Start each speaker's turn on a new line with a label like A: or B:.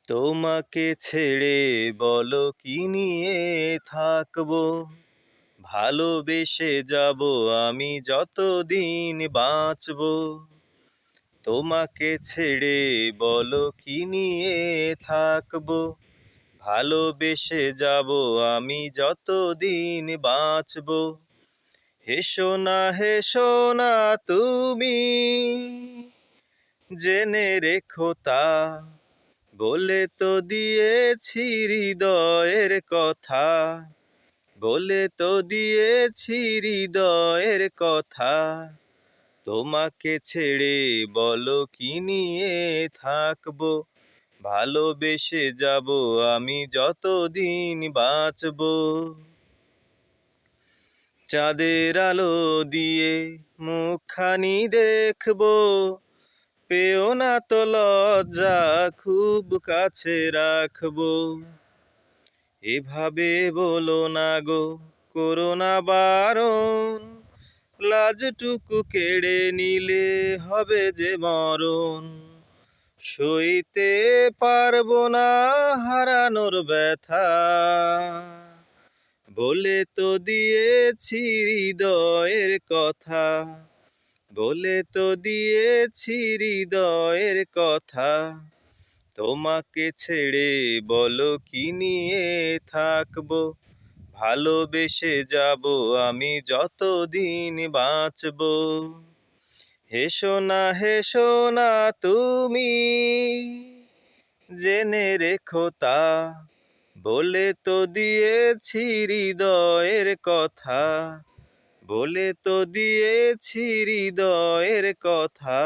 A: তোমাকে ছেড়ে বলো কি নিয়ে থাকবো, ভালোবেসে যাব আমি যতদিন বাঁচবো। তোমাকে ছেড়ে বলো কি নিয়ে থাকবো, ভালোবেসে যাব আমি যতদিন বাঁচবো। হেসো না তুমি, জেনে রেখো তা, বলে তো দিয়েছি হৃদয়ের কথা, বলে তো দিয়েছি হৃদয়ের কথা। তোমাকে ছেড়ে বলো কি নিয়ে থাকবো, ভালোবেসে যাব আমি যতদিন বাঁচবো। চাঁদের আলো দিয়ে মুখখানি দেখবো, পেও না তো লজ্জা খুব কাছে রাখবো। এভাবে বলো না গো, করো না বারণ, লাজটুকু কেড়ে নিলে হবে যে মরণ। সইতে পারবো না হারানোর ব্যথা, বলে তো দিয়েছি হৃদয়ের কথা, বলে তো দিয়েছি হৃদয়ের কথা। তোমাকে ছেড়ে বলো কি নিয়ে থাকবো, ভালোবেসে যাব আমি যতদিন বাঁচবো। হেসো না তুমি, জেনে রেখো তা, বলে তো দিয়েছি হৃদয়ের কথা, বলে তো দিয়েছি হৃদয়ের কথা।